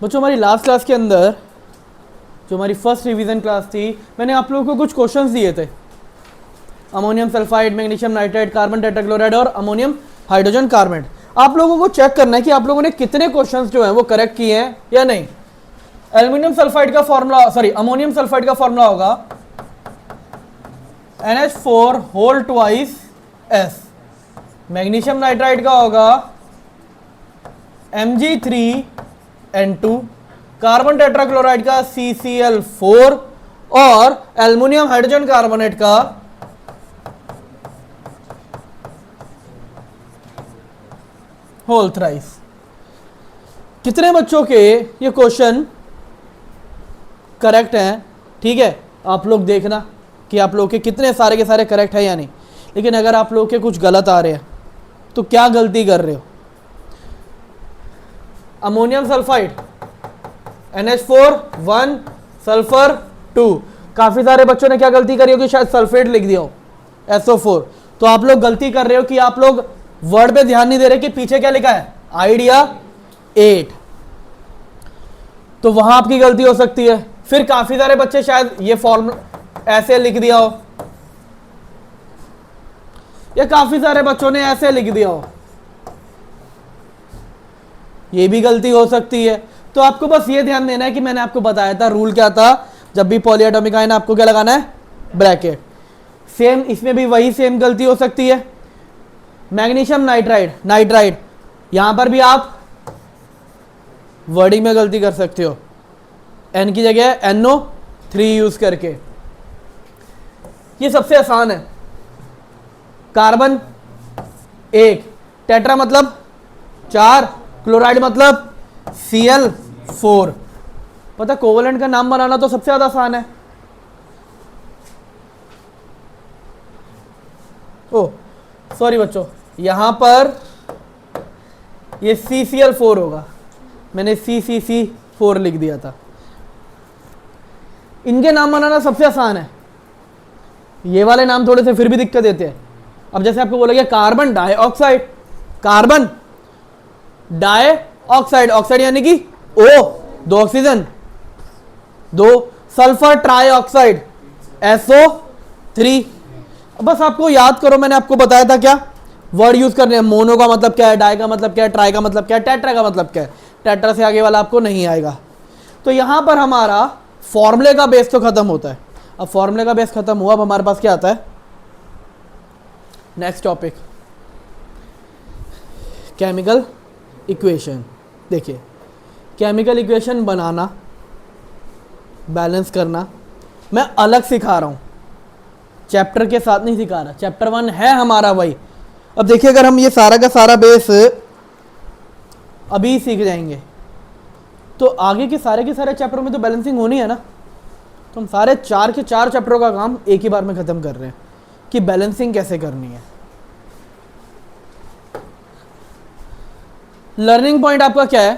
बच्चों हमारी last class के अंदर जो हमारी फर्स्ट रिवीजन क्लास थी, मैंने आप लोगों को कुछ क्वेश्चंस दिए थे। Ammonium sulphide, magnesium nitride, carbon tetrachloride और अमोनियम हाइड्रोजन कार्बोनेट। आप लोगों को चेक करना है कि आप लोगों ने कितने क्वेश्चंस जो हैं वो करेक्ट किए हैं या नहीं। एल्युमिनियम सल्फाइड का फॉर्मूला, सॉरी अमोनियम सल्फाइड का फॉर्मूला होगा NH4 whole twice S। Magnesium nitride का होगा Mg3N2, कार्बन टेट्राक्लोराइड का CCl4 और एल्युमिनियम हाइड्रोजन कार्बोनेट का होल थ्राइस। कितने बच्चों के ये क्वेश्चन करेक्ट हैं? ठीक है, आप लोग देखना कि आप लोग के कितने सारे के सारे करेक्ट है या नहीं। लेकिन अगर आप लोग के कुछ गलत आ रहे हैं तो क्या गलती कर रहे हो? Ammonium sulphide NH4 1 sulphur 2। काफी सारे बच्चों ने क्या गलती करी होगी? शायद सल्फेट लिख दिया हो SO4। तो आप लोग गलती कर रहे हो कि आप लोग वर्ड पे ध्यान नहीं दे रहे कि पीछे क्या लिखा है, आइडिया 8। तो वहां आपकी गलती हो सकती है। फिर काफी सारे बच्चे शायद ये फॉर्मूला ऐसे लिख दिया हो, या काफी सारे बच्चों ने ऐसे लिख दिया हो, ये भी गलती हो सकती है। तो आपको बस ये ध्यान देना है कि मैंने आपको बताया था रूल क्या था, जब भी पॉलीएटॉमिक आयन आपको क्या लगाना है, ब्रैकेट। सेम इसमें भी वही सेम गलती हो सकती है। मैग्नीशियम नाइट्राइड यहां पर भी आप वर्डिंग में गलती कर सकते हो, N की जगह NO3 यूज करके। ये सबसे आसान है। कार्बन 1, टेट्रा मतलब 4, क्लोराइड मतलब Cl4। पता कोवलेंट का नाम बनाना तो सबसे ज्यादा आसान है। ओ सॉरी बच्चों, यहां पर ये CCl4 होगा, मैंने CCC4 लिख दिया था। इनके नाम बनाना सबसे आसान है, ये वाले नाम थोड़े से फिर भी दिक्कत देते हैं। अब जैसे आपको बोला गया carbon dioxide, carbon dioxide, oxide यानी कि O, 2 oxygen, 2 sulphur trioxide SO3। बस आपको याद करो, मैंने आपको बताया था क्या वर्ड यूज करने हैं। मोनो का मतलब क्या है, डाई का मतलब क्या है, ट्राई का मतलब क्या है, टेट्रा का मतलब क्या है। टेट्रा से आगे वाला आपको नहीं आएगा। तो यहां पर हमारा फॉर्मूले का बेस तो खत्म होता है। अब फॉर्मूले का बेस खत्म हुआ, अब हमारे पास क्या आता है, नेक्स्ट टॉपिक, केमिकल इक्वेशन। देखिए, केमिकल इक्वेशन बनाना, बैलेंस करना मैं अलग सिखा रहा हूं, चैप्टर के साथ नहीं सिखा रहा। चैप्टर 1 है हमारा वही। अब देखिए, अगर हम ये सारा का सारा बेस अभी सीख जाएंगे तो आगे के सारे चैप्टरों में तो बैलेंसिंग होनी है ना। तो हम सारे 4 के 4 चैप्टरों का काम एक ही बार में खत्म कर रहे हैं कि बैलेंसिंग कैसे करनी है। लर्निंग पॉइंट आपका क्या है?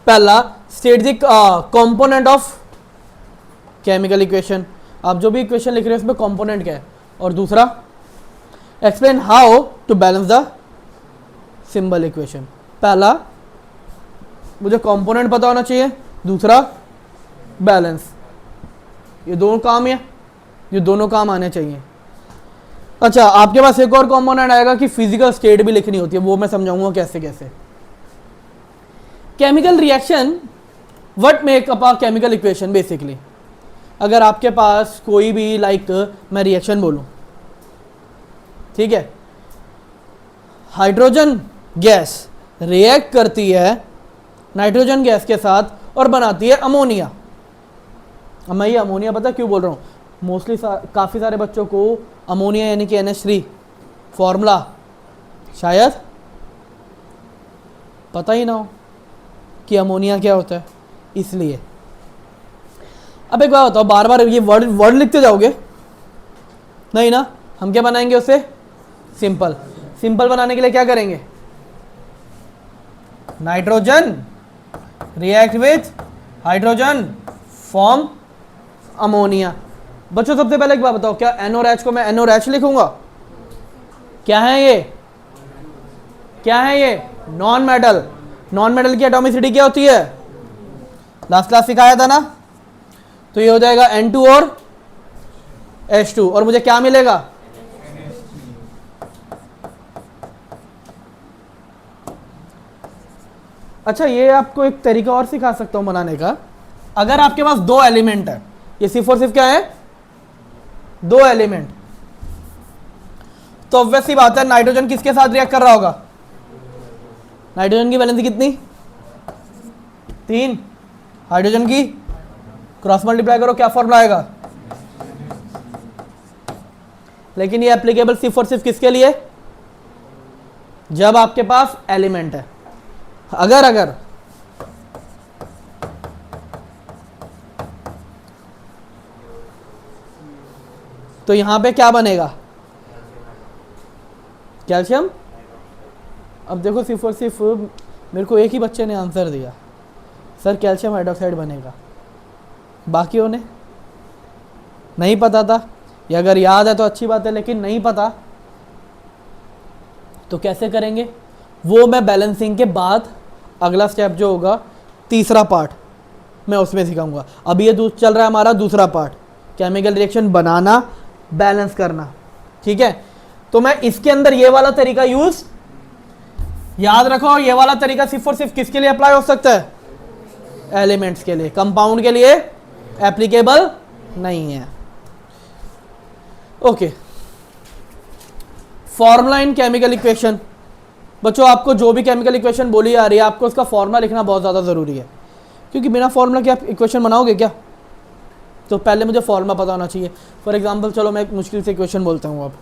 पहला, state the component of chemical equation. आप जो भी इक्वेशन लिख रहे हो उसमें कंपोनेंट क्या है। और दूसरा, explain how to balance the symbol equation. पहला, मुझे कंपोनेंट पता होना चाहिए, दूसरा बैलेंस। ये दोनों काम है, ये दोनों काम आने चाहिए। अच्छा, आपके पास एक और कंपोनेंट आएगा कि फिजिकल स्टेट भी लिखनी होती है, वो मैं समझाऊंगा कैसे कैसे। Chemical reaction, what make up a chemical equation basically. अगर आपके पास कोई भी मैं रिएक्शन बोलूं, ठीक है, हाइड्रोजन गैस रिएक्ट करती है नाइट्रोजन गैस के साथ और बनाती है अमोनिया। अब मैं ये अमोनिया पता क्यों बोल रहा हूँ, मोस्टली काफ़ी सारे बच्चों को अमोनिया यानी कि NH3 फॉर्मूला शायद पता ही ना हो कि अमोनिया क्या होता है, इसलिए। अब एक बात बताओ, बार बार ये वर्ड लिखते जाओगे नहीं ना। हम क्या बनाएंगे उसे, सिंपल। सिंपल बनाने के लिए क्या करेंगे, nitrogen react with hydrogen form ammonia. बच्चों सबसे पहले एक बात बताओ, क्या NOH को मैं NOH लिखूंगा? क्या है ये, क्या है ये, नॉन मेटल। नॉन मेटल की एटॉमिसिटी क्या होती है, लास्ट क्लास सिखाया था ना। तो ये हो जाएगा N2 और H2 और मुझे क्या मिलेगा, अच्छा ये आपको एक तरीका और सिखा सकता हूं बनाने का। अगर आपके पास दो एलिमेंट है, ये सिर्फ और सिर्फ क्या है, दो एलिमेंट, तो ऑब्वियस सी बात है नाइट्रोजन किसके साथ रिएक्ट कर रहा होगा, नाइट्रोजन की वैलेंसी कितनी, 3, हाइड्रोजन की क्रॉस मल्टीप्लाई करो क्या फॉर्मूला आएगा। लेकिन ये एप्लीकेबल सिर्फ और सिर्फ किसके लिए, जब आपके पास एलिमेंट है। अगर तो यहां पे क्या बनेगा, कैल्शियम। अब देखो सिर्फ और सिर्फ मेरे को एक ही बच्चे ने आंसर दिया, सर कैल्शियम हाइड्रोक्साइड बनेगा, बाकियों ने नहीं पता था, या अगर याद है तो अच्छी बात है, लेकिन नहीं पता तो कैसे करेंगे वो मैं बैलेंसिंग के बाद अगला स्टेप जो होगा तीसरा पार्ट मैं उसमें सिखाऊंगा। अभी ये चल रहा है हमारा दूसरा पार्ट, केमिकल रिएक्शन बनाना, बैलेंस करना, ठीक है। तो मैं इसके अंदर ये वाला तरीका यूज, याद रखो ये वाला तरीका सिर्फ और सिर्फ किसके लिए अप्लाई हो सकता है, एलिमेंट्स के लिए, कंपाउंड के लिए एप्लीकेबल नहीं है। Okay, formula in chemical equation. बच्चों आपको जो भी केमिकल इक्वेशन बोली जा रही है आपको उसका फॉर्मूला लिखना बहुत ज़्यादा ज़रूरी है, क्योंकि बिना फॉर्मूला के आप इक्वेशन बनाओगे क्या, तो पहले मुझे फॉर्मूला पता होना चाहिए। फॉर एग्जांपल चलो मैं एक मुश्किल से इक्वेशन बोलता हूँ अब,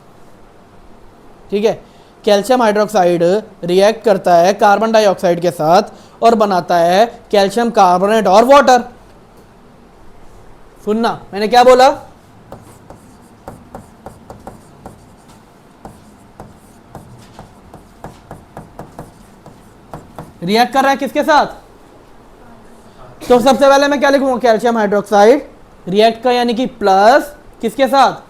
ठीक है। कैल्शियम हाइड्रोक्साइड रिएक्ट करता है कार्बन डाइऑक्साइड के साथ और बनाता है कैल्शियम कार्बोनेट और वाटर। सुनना मैंने क्या बोला, रिएक्ट कर रहा है किसके साथ, तो सबसे पहले मैं क्या लिखूंगा, कैल्शियम हाइड्रोक्साइड रिएक्ट का यानी कि प्लस किसके साथ,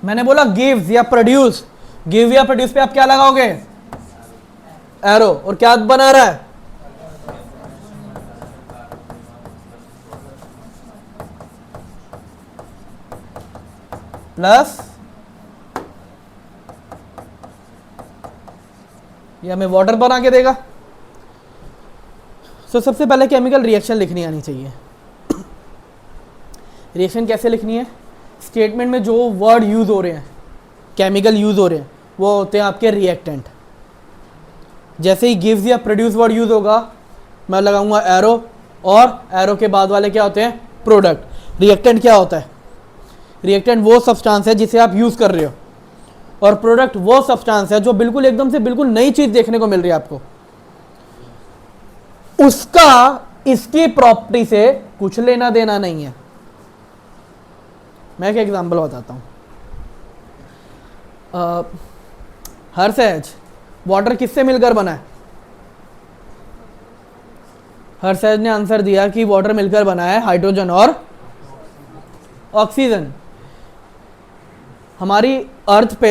मैंने बोला गिव्स या प्रोड्यूस, गिव या प्रोड्यूस पे आप क्या लगाओगे, एरो, और क्या बना रहा है, प्लस, या हमें वाटर बना के देगा। तो सबसे पहले केमिकल रिएक्शन लिखनी आनी चाहिए। रिएक्शन कैसे लिखनी है, स्टेटमेंट में जो वर्ड यूज हो रहे हैं, केमिकल यूज हो रहे हैं, वो होते हैं आपके रिएक्टेंट। जैसे ही गिव्स या प्रोड्यूस वर्ड यूज होगा मैं लगाऊंगा एरो, और एरो के बाद वाले क्या होते हैं, प्रोडक्ट। रिएक्टेंट क्या होता है, रिएक्टेंट वो सब्सटेंस है जिसे आप यूज कर रहे हो, और प्रोडक्ट वो सब्सटेंस है जो बिल्कुल एकदम से बिल्कुल नई चीज देखने को मिल रही है आपको, उसका इसकी प्रॉपर्टी से कुछ लेना देना नहीं है। मैं एक एग्जांपल बताता हूं, हर सहज वाटर किससे मिलकर बना है, हर सहज ने आंसर दिया कि वाटर मिलकर बना है हाइड्रोजन और ऑक्सीजन। हमारी अर्थ पे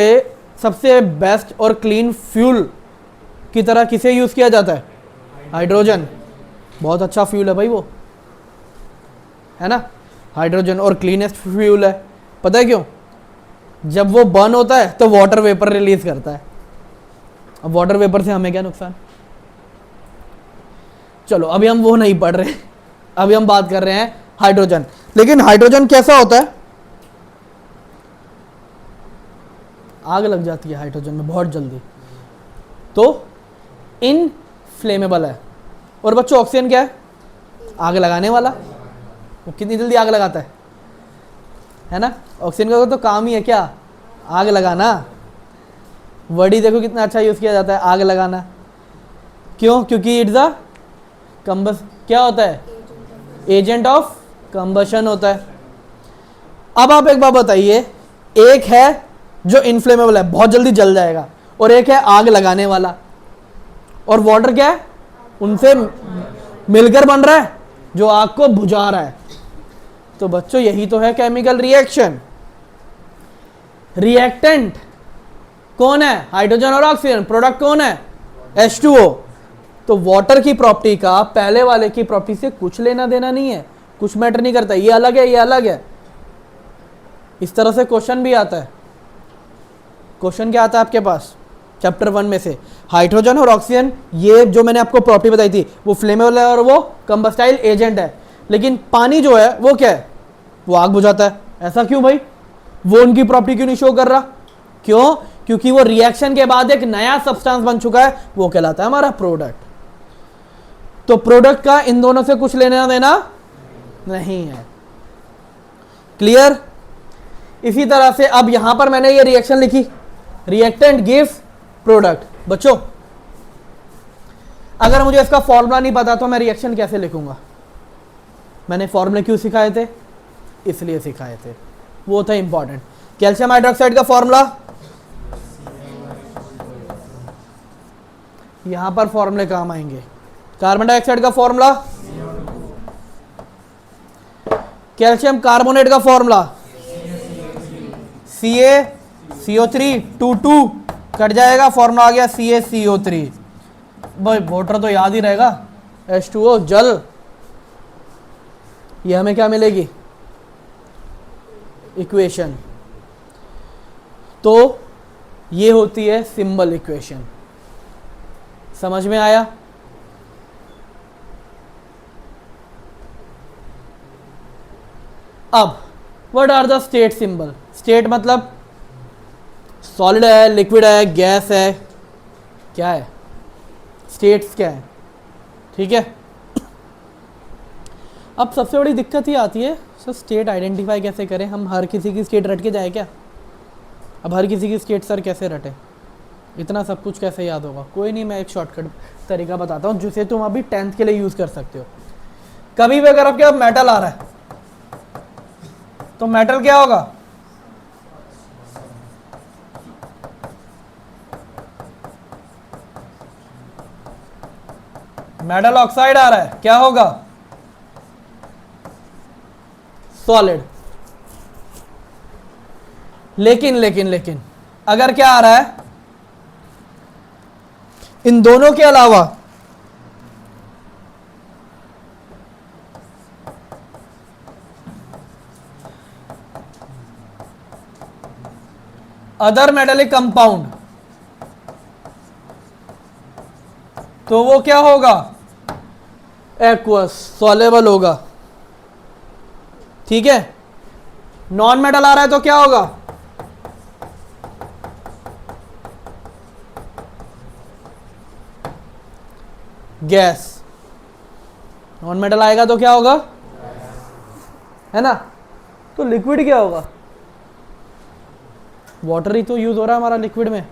सबसे बेस्ट और क्लीन फ्यूल की तरह किसे यूज किया जाता है, हाइड्रोजन। बहुत अच्छा फ्यूल है भाई वो, है ना, हाइड्रोजन, और क्लीनेस्ट फ्यूल है। पता है क्यों, जब वो बर्न होता है तो वाटर वेपर रिलीज करता है। अब वाटर वेपर से हमें क्या नुकसान, चलो अभी हम वो नहीं पढ़ रहे, अभी हम बात कर रहे हैं हाइड्रोजन। लेकिन हाइड्रोजन कैसा होता है, आग लग जाती है हाइड्रोजन में बहुत जल्दी, तो इनफ्लेमेबल है। और बच्चों ऑक्सीजन क्या है, आग लगाने वाला, वो कितनी जल्दी आग लगाता है ना। ऑक्सीजन का तो काम ही है क्या, आग लगाना। वर्ड ही देखो कितना अच्छा यूज किया जाता है, आग लगाना। क्यों, क्योंकि इट्स अ कंबस, क्या होता है, एजेंट ऑफ कंबशन होता है। अब आप एक बात बताइए, एक है जो इनफ्लेमेबल है, बहुत जल्दी जल जाएगा, और एक है आग लगाने वाला, और वाटर क्या है, उनसे मिलकर बन रहा है जो आग को बुझा रहा है। तो बच्चों यही तो है केमिकल रिएक्शन। रिएक्टेंट कौन है? हाइड्रोजन और ऑक्सीजन। प्रोडक्ट कौन है? H2O। तो वाटर की प्रॉपर्टी का पहले वाले की प्रॉपर्टी से कुछ लेना देना नहीं है, कुछ मैटर नहीं करता, ये अलग है ये अलग है। इस तरह से क्वेश्चन भी आता है। क्वेश्चन क्या आता है आपके पास चैप्टर 1 में से? हाइड्रोजन और ऑक्सीजन, ये जो मैंने आपको प्रॉपर्टी बताई थी, वो फ्लेमेबल है और वो कंबस्टाइल एजेंट है। लेकिन पानी जो है वो क्या है? वो आग बुझाता है। ऐसा क्यों भाई? वो उनकी प्रॉपर्टी क्यों नहीं शो कर रहा? क्यों? क्योंकि वो रिएक्शन के बाद एक नया सब्सटेंस बन चुका है, वो कहलाता है हमारा प्रोडक्ट। तो प्रोडक्ट का इन दोनों से कुछ लेना देना नहीं है। क्लियर? इसी तरह से अब यहां पर मैंने ये रिएक्शन लिखी, रिएक्टेंट गिव्स प्रोडक्ट। बच्चों अगर मुझे इसका फॉर्मूला नहीं पता तो मैं रिएक्शन कैसे लिखूंगा? मैंने फॉर्मूले क्यों सिखाए थे? इसलिए सिखाए थे, वो था इंपॉर्टेंट। कैल्शियम हाइड्रोक्साइड का फॉर्मूला, यहां पर फॉर्मूले काम आएंगे। कार्बन डाइऑक्साइड का फॉर्मूला, कैल्शियम कार्बोनेट का फॉर्मूला CaCO3 2 कट जाएगा, फॉर्मूला आ गया CaCO3। भाई वाटर तो याद ही रहेगा, H2O जल। ये हमें क्या मिलेगी? इक्वेशन। तो ये होती है सिंबल इक्वेशन। समझ में आया? अब what are the state symbol? State मतलब सॉलिड है, लिक्विड है, गैस है, क्या है? स्टेट्स क्या है? ठीक है। अब सबसे बड़ी दिक्कत ये आती है सर स्टेट आइडेंटिफाई कैसे करें? हम हर किसी की स्टेट रट के जाए क्या? अब हर किसी की स्टेट सर कैसे रटे? इतना सब कुछ कैसे याद होगा? कोई नहीं, मैं एक शॉर्टकट तरीका बताता हूँ जिसे तुम अभी 10th के लिए यूज कर सकते हो। कभी भी अगर आपके पास मेटल आ रहा है तो मेटल क्या होगा? मेटल ऑक्साइड आ रहा है, क्या होगा? सॉलिड। लेकिन अगर क्या आ रहा है? इन दोनों के अलावा अदर मेटेलिक कंपाउंड, तो वो क्या होगा? एक्वस, सॉलेबल होगा। ठीक है। नॉन मेटल आ रहा है तो क्या होगा? गैस। नॉन मेटल आएगा तो क्या होगा? है ना? तो लिक्विड क्या होगा? वाटर ही तो यूज हो रहा है हमारा लिक्विड में।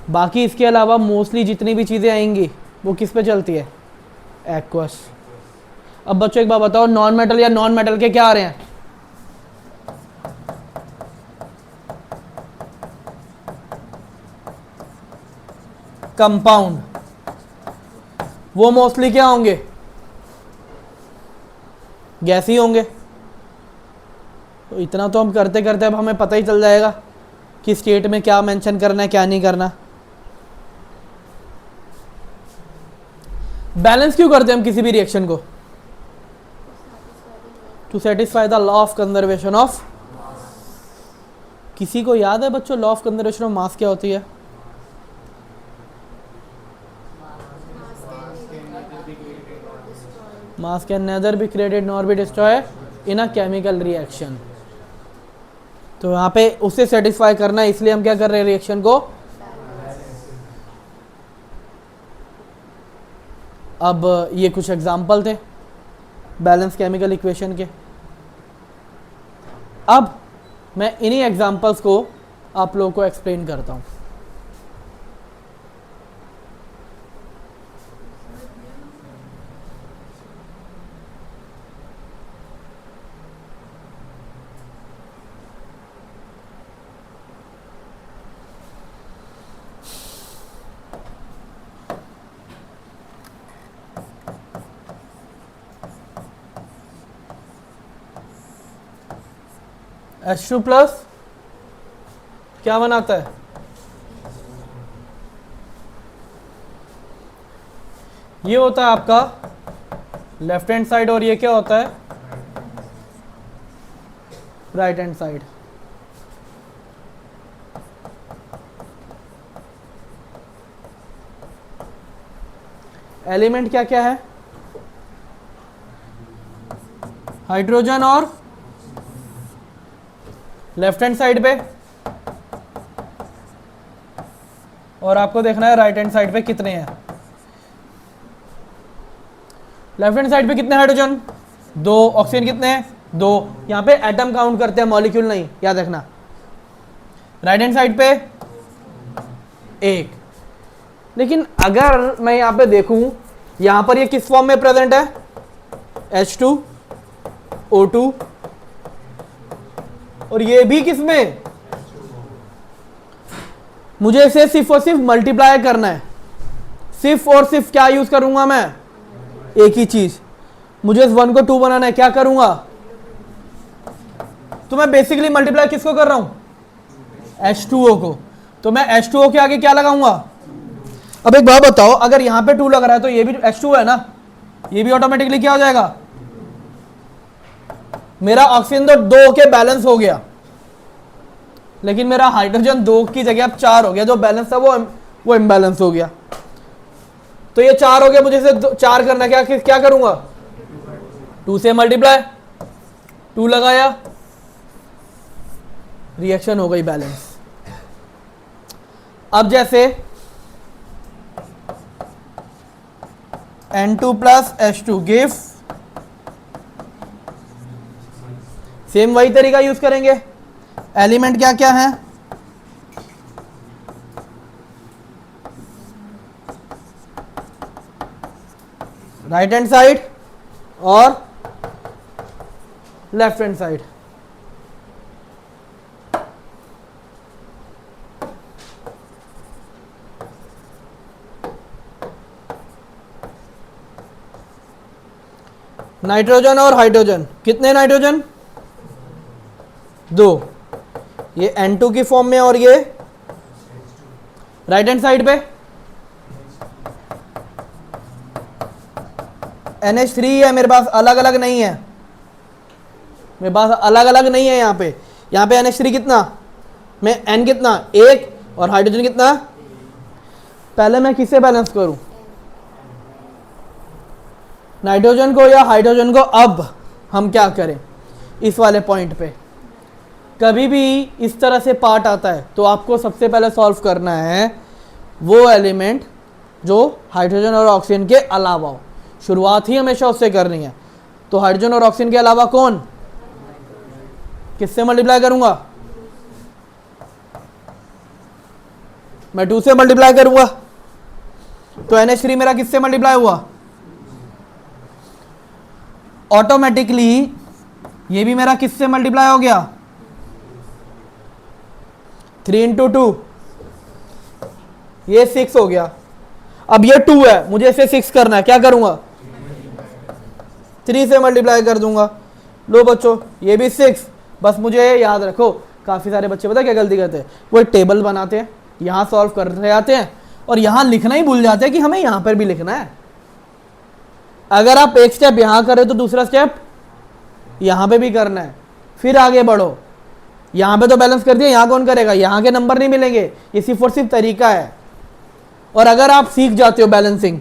बाकी इसके अलावा मोस्टली जितनी भी चीजें आएंगी वो किस पे चलती है? एक्वस। अब बच्चों एक बात बताओ, नॉन मेटल या नॉन मेटल के क्या आ रहे हैं? कंपाउंड। वो मोस्टली क्या होंगे? गैस ही होंगे। तो इतना तो हम करते करते अब हमें पता ही चल जाएगा कि स्टेट में क्या मेंशन करना है क्या नहीं करना। बैलेंस क्यों करते हैं हम किसी भी रिएक्शन को? To satisfy the law of conservation of. किसी को याद है बच्चों law of conservation of mass क्या होती है? Mass can neither be created nor be destroy in a chemical reaction. तो यहाँ पे उसे सेटिस्फाई करना है, इसलिए हम क्या कर रहे हैं रिएक्शन को। अब ये कुछ एग्जाम्पल थे बैलेंस केमिकल इक्वेशन के। अब मैं इन्हीं एग्जाम्पल्स को आप लोगों को एक्सप्लेन करता हूँ। H2 प्लस क्या बनाता है? ये होता है आपका लेफ्ट हैंड साइड और ये क्या होता है? Right hand side. एलिमेंट क्या क्या है? हाइड्रोजन और लेफ्ट हैंड साइड पे, और आपको देखना है राइट हैंड साइड पे कितने हैं। लेफ्ट हैंड साइड पे कितने हाइड्रोजन? 2। ऑक्सीजन कितने हैं? 2। यहां पे एटम काउंट करते हैं, मॉलिक्यूल नहीं, याद रखना। राइट हैंड साइड पे 1। लेकिन अगर मैं यहां पे देखूं, यहां पर ये किस फॉर्म में प्रेजेंट है? H2O2, और ये भी किसमें? मुझे इसे सिर्फ और सिर्फ मल्टीप्लाई करना है। सिर्फ और सिर्फ क्या यूज करूंगा मैं? एक ही चीज। मुझे इस 1 को 2 बनाना है, क्या करूंगा? तो मैं बेसिकली मल्टीप्लाई किसको कर रहा हूं? H2O को। तो मैं H2O के आगे क्या लगाऊंगा? अब एक बात बताओ, अगर यहां पे 2 लग रहा है तो ये भी H2O है ना, ये भी ऑटोमेटिकली क्या हो जाएगा? मेरा ऑक्सीजन तो 2 के बैलेंस हो गया, लेकिन मेरा हाइड्रोजन 2 की जगह अब 4 हो गया। जो बैलेंस था वो इम्बैलेंस हो गया। तो ये 4 हो गया, मुझे इसे 4 करना, क्या करूंगा? 2 से मल्टीप्लाई, 2 लगाया, रिएक्शन हो गई बैलेंस। अब जैसे N2 plus H2 give, same वही तरीका यूज करेंगे। एलिमेंट क्या क्या है? राइट हैंड साइड और लेफ्ट हैंड साइड। नाइट्रोजन और हाइड्रोजन, कितने नाइट्रोजन? 2। ये N2 की फॉर्म में, और ये राइट हैंड साइड पे NH3 है मेरे पास, अलग अलग नहीं है मेरे पास, अलग अलग नहीं है। यहाँ पे NH3 कितना, मैं N कितना 1, और हाइड्रोजन कितना? पहले मैं किससे बैलेंस करूं, नाइट्रोजन को या हाइड्रोजन को? अब हम क्या करें, इस वाले पॉइंट पे कभी भी इस तरह से पार्ट आता है तो आपको सबसे पहले सॉल्व करना है वो एलिमेंट जो हाइड्रोजन और ऑक्सीजन के अलावा हो। शुरुआत ही हमेशा उससे करनी है। तो हाइड्रोजन और ऑक्सीजन के अलावा कौन? किससे मल्टीप्लाई करूंगा? मैं 2 से मल्टीप्लाई करूंगा। तो NH3 मेरा किससे मल्टीप्लाई हुआ? ऑटोमेटिकली ये भी मेरा किससे मल्टीप्लाई हो गया? 3 इंटू 2, ये 6 हो गया। अब ये 2 है, मुझे इसे 6 करना है, क्या करूंगा? 3 से मल्टीप्लाई कर दूंगा। लो बच्चों, ये भी 6। बस मुझे याद रखो, काफ़ी सारे बच्चे पता क्या गलती करते हैं, वो एक टेबल बनाते हैं, यहाँ सॉल्व करते जाते हैं और यहाँ लिखना ही भूल जाते हैं कि हमें यहाँ पर भी लिखना है। अगर आप एक स्टेप यहाँ करें तो दूसरा स्टेप यहाँ पे भी करना है, फिर आगे बढ़ो। यहाँ पे तो बैलेंस कर दिया, यहाँ कौन करेगा? यहाँ के नंबर नहीं मिलेंगे। ये सिर्फ और सिर्फ तरीका है। और अगर आप सीख जाते हो बैलेंसिंग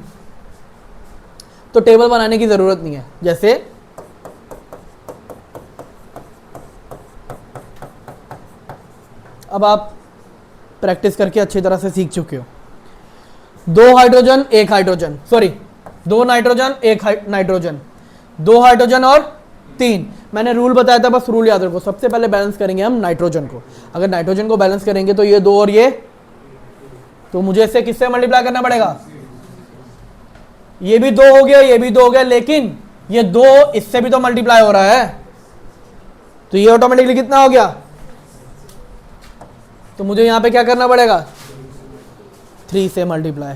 तो टेबल बनाने की जरूरत नहीं है। जैसे अब आप प्रैक्टिस करके अच्छी तरह से सीख चुके हो। 2 hydrogen 1 hydrogen, sorry 2 nitrogen 1 nitrogen, 2 hydrogen और 3। मैंने रूल बताया था, बस रूल याद रखो। सबसे पहले बैलेंस करेंगे हम नाइट्रोजन को। अगर नाइट्रोजन को बैलेंस करेंगे तो ये 2 और ये, तो मुझे इसे किससे मल्टीप्लाई करना पड़ेगा? ये भी 2 हो गया, ये भी 2 हो गया, लेकिन ये 2 इससे भी तो मल्टीप्लाई हो रहा है, तो ये ऑटोमेटिकली कितना हो गया? तो मुझे यहां पे क्या करना पड़ेगा? 3 से मल्टीप्लाई।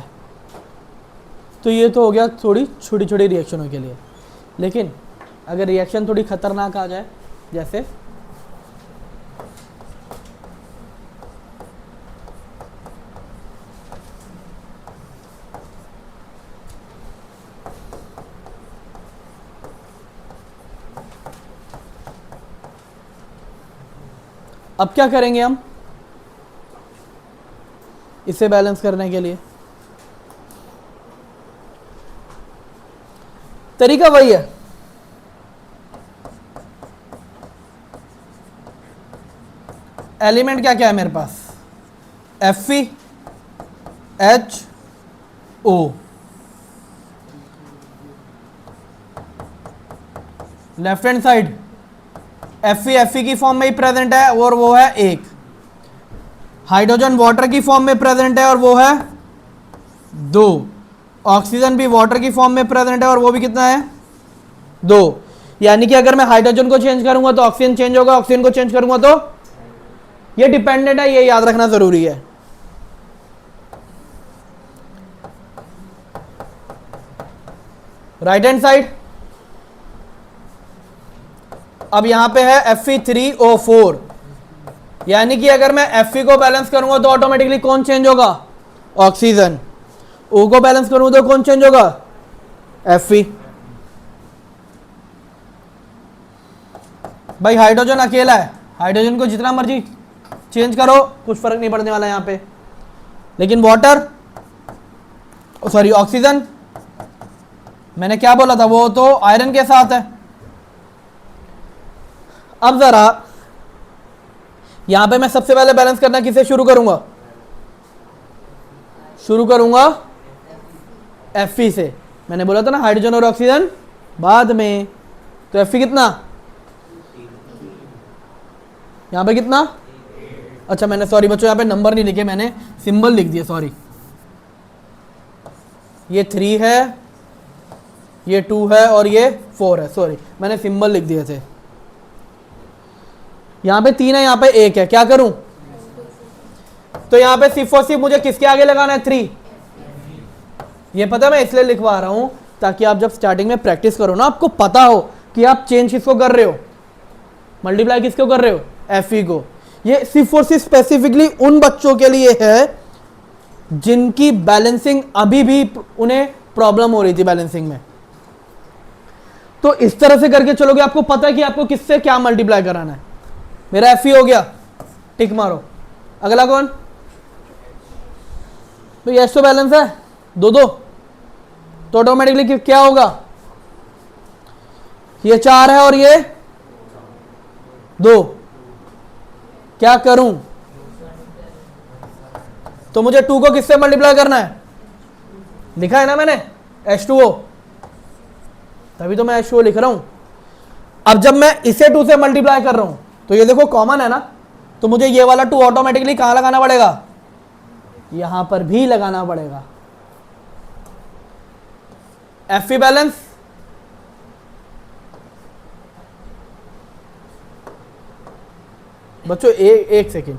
तो ये तो हो गया थोड़ी छोटी छोटी रिएक्शनों के लिए। लेकिन अगर रिएक्शन थोड़ी खतरनाक आ जाए, जैसे अब क्या करेंगे हम इसे बैलेंस करने के लिए? तरीका वही है, एलिमेंट क्या क्या है मेरे पास, Fe HO, left hand side Fe की फॉर्म में ही प्रेजेंट है और वो है 1, हाइड्रोजन वाटर की फॉर्म में प्रेजेंट है और वो है 2, ऑक्सीजन भी वाटर की फॉर्म में प्रेजेंट है और वो भी कितना है 2। यानी कि अगर मैं हाइड्रोजन को चेंज करूंगा तो ऑक्सीजन चेंज होगा, ऑक्सीजन को चेंज करूंगा तो ये डिपेंडेंट है, ये याद रखना जरूरी है। राइट हैंड साइड अब यहां पे है Fe3O4, यानी कि अगर मैं Fe को बैलेंस करूंगा तो ऑटोमेटिकली कौन चेंज होगा, ऑक्सीजन। O को बैलेंस करूंगा तो कौन चेंज होगा, Fe। भाई हाइड्रोजन अकेला है, हाइड्रोजन को जितना मर्जी चेंज करो कुछ फर्क नहीं पड़ने वाला यहां पे, लेकिन वाटर सॉरी ऑक्सीजन, मैंने क्या बोला था, वो तो आयरन के साथ है। अब जरा यहां पे मैं सबसे पहले बैलेंस करना किसे शुरू करूंगा, शुरू करूंगा Fe से। मैंने बोला था ना हाइड्रोजन और ऑक्सीजन बाद में, तो Fe कितना, यहां पे कितना, अच्छा मैंने सॉरी बच्चों यहां पे नंबर नहीं लिखे, मैंने सिंबल लिख दिया, सॉरी। ये 3 है, ये 2 है और ये 4 है, सॉरी मैंने सिंबल लिख दिए थे। यहां पे 3 है, यहां पे 1 है, क्या करूं, तो यहां पे सिर्फ और सिर्फ मुझे किसके आगे लगाना है, 3। ये पता मैं इसलिए लिखवा रहा हूं ताकि आप जब स्टार्टिंग में प्रैक्टिस करो ना, आपको पता हो कि आप चेंज किसको कर रहे हो, मल्टीप्लाई किसको कर रहे हो, Fe को। ये सिर्फ और सिर्फ स्पेसिफिकली उन बच्चों के लिए है जिनकी बैलेंसिंग अभी भी उन्हें प्रॉब्लम हो रही थी बैलेंसिंग में। तो इस तरह से करके चलोगे, आपको पता है कि आपको किससे क्या मल्टीप्लाई कराना है। मेरा Fe हो गया, टिक मारो। अगला कौन, तो ये तो बैलेंस है 2-2, तो ऑटोमेटिकली क्या होगा, ये 4 है और ये 2, क्या करूं, तो मुझे 2 को किससे मल्टीप्लाई करना है, लिखा है ना मैंने H2O, तभी तो मैं H2O लिख रहा हूं। अब जब मैं इसे 2 से मल्टीप्लाई कर रहा हूं तो ये देखो कॉमन है ना, तो मुझे ये वाला 2 ऑटोमेटिकली कहां लगाना पड़ेगा, यहां पर भी लगाना पड़ेगा। Fe बैलेंस बच्चों एक सेकेंड,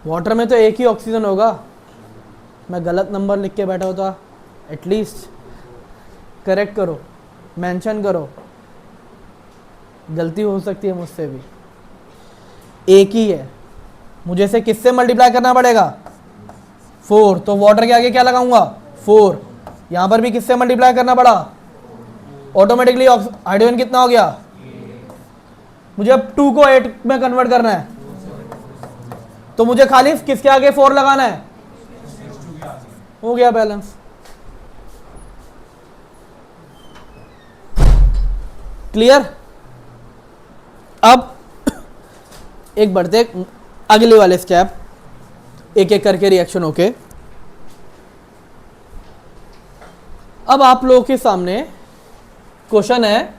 वाटर में तो एक ही ऑक्सीजन होगा, मैं गलत नंबर लिख के बैठा होता, एटलीस्ट करेक्ट करो, मेंशन करो, गलती हो सकती है मुझसे भी। एक ही है, मुझे इसे किससे मल्टीप्लाई करना पड़ेगा, 4, तो वाटर के आगे क्या लगाऊंगा 4, यहां पर भी किससे मल्टीप्लाई करना पड़ा, ऑटोमेटिकली हाइड्रोजन कितना हो गया, मुझे अब 2 को 8 में कन्वर्ट करना है, तो मुझे खाली किसके आगे 4 लगाना है, हो गया बैलेंस। क्लियर। अब एक बढ़ते अगले वाले स्टेप, एक एक करके रिएक्शन होके। अब आप लोगों के सामने क्वेश्चन है,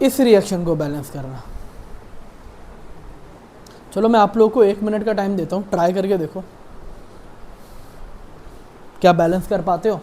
इस रिएक्शन को बैलेंस करना। चलो मैं आप लोगों को 1 मिनट का टाइम देता हूँ, ट्राई करके देखो क्या बैलेंस कर पाते हो।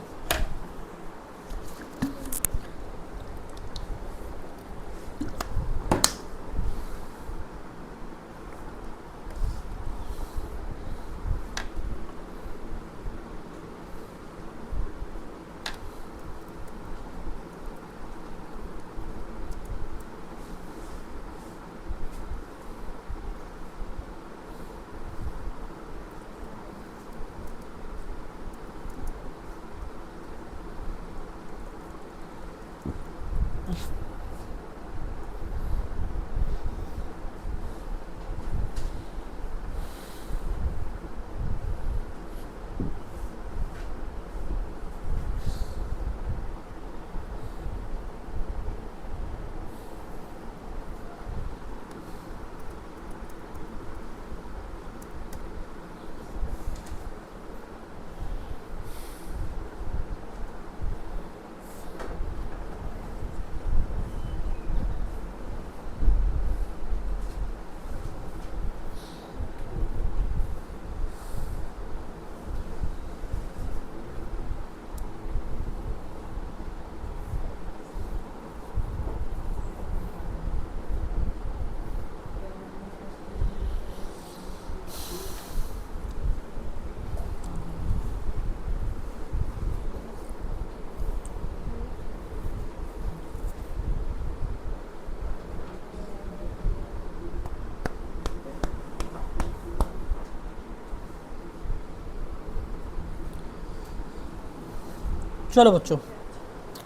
चलो बच्चों,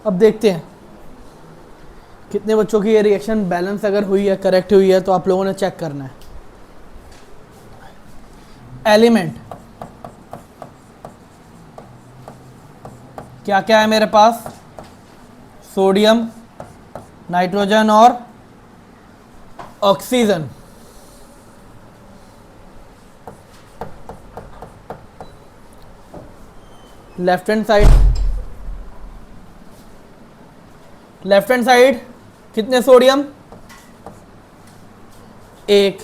अब देखते हैं कितने बच्चों की ये रिएक्शन बैलेंस अगर हुई है, करेक्ट हुई है, तो आप लोगों ने चेक करना है। एलिमेंट क्या क्या है मेरे पास? सोडियम, नाइट्रोजन और ऑक्सीजन। लेफ्ट हैंड साइड कितने सोडियम? 1,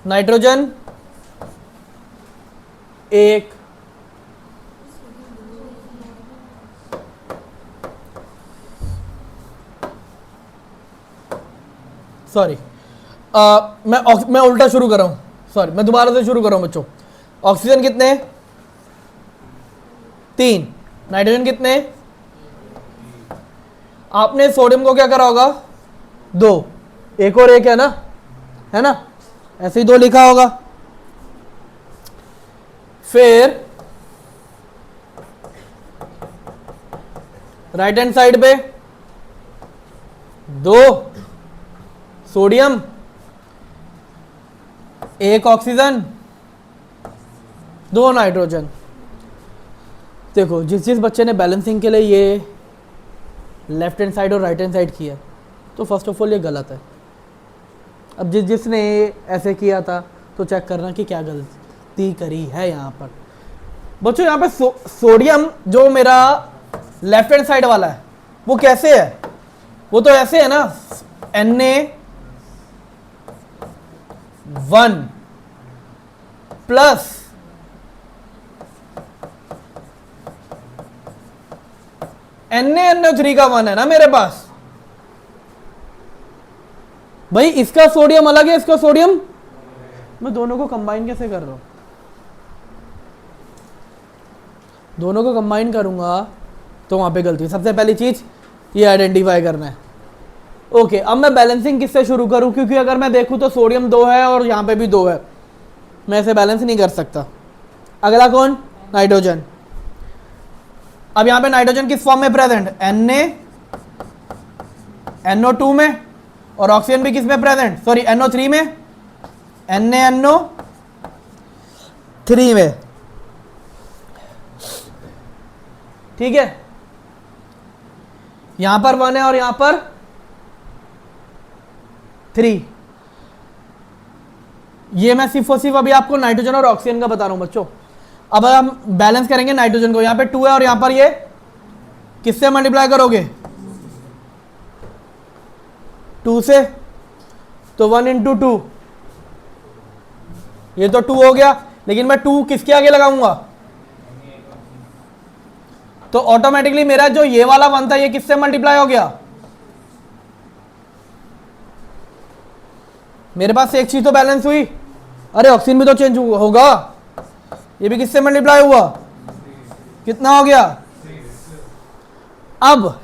नाइट्रोजन 1, सॉरी मैं उल्टा शुरू कर रहा हूं, सॉरी मैं दोबारा से शुरू कर रहा हूं बच्चों। ऑक्सीजन कितने? 3, नाइट्रोजन कितने? आपने सोडियम को क्या करा होगा? 2, एक और एक है ना, ऐसे ही 2 लिखा होगा। फिर राइट हैंड साइड पे 2 सोडियम, 1 ऑक्सीजन, 2 नाइट्रोजन। देखो जिस बच्चे ने बैलेंसिंग के लिए ये लेफ्ट हैंड साइड और राइट हैंड साइड किया, तो फर्स्ट ऑफ ऑल ये गलत है। अब जिसने ऐसे किया था, तो चेक करना कि क्या गलती करी है यहाँ पर। बच्चों यहाँ पे सोडियम जो मेरा लेफ्ट हैंड साइड वाला है, वो कैसे है? वो तो ऐसे है ना, Na1 प्लस NaNO3 का 1 है ना मेरे पास। भाई इसका सोडियम अलग है, इसका सोडियम, मैं दोनों को कंबाइन कैसे कर रहा हूं? दोनों को कंबाइन करूंगा तो वहां पे गलती। सबसे पहली चीज ये आइडेंटिफाई करना है। ओके, अब मैं बैलेंसिंग किससे शुरू करूं? क्योंकि अगर मैं देखूं तो सोडियम 2 है और यहां पे भी 2 है, मैं इसे बैलेंस नहीं कर सकता। अगला कौन? नाइट्रोजन। अब यहां पे नाइट्रोजन किस फॉर्म में प्रेजेंट? NaNO2 में, और ऑक्सीजन भी किस में प्रेजेंट? सॉरी NO3 में, NaNO3 में। ठीक है, यहां पर 1 है और यहां पर 3। ये मैं सिर्फ और सिर्फ अभी आपको नाइट्रोजन और ऑक्सीजन का बता रहा हूं बच्चों। अब हम बैलेंस करेंगे नाइट्रोजन को। यहां पे 2 है और यहां पर ये किससे मल्टीप्लाई करोगे? 2 से, तो 1 इंटू 2, ये तो 2 हो गया, लेकिन मैं 2 किसके आगे लगाऊंगा? तो ऑटोमेटिकली मेरा जो ये वाला 1 था, ये किससे मल्टीप्लाई हो गया? मेरे पास एक चीज तो बैलेंस हुई। अरे ऑक्सीजन भी तो चेंज होगा, ये भी किससे मल्टीप्लाई हुआ? कितना हो गया? अब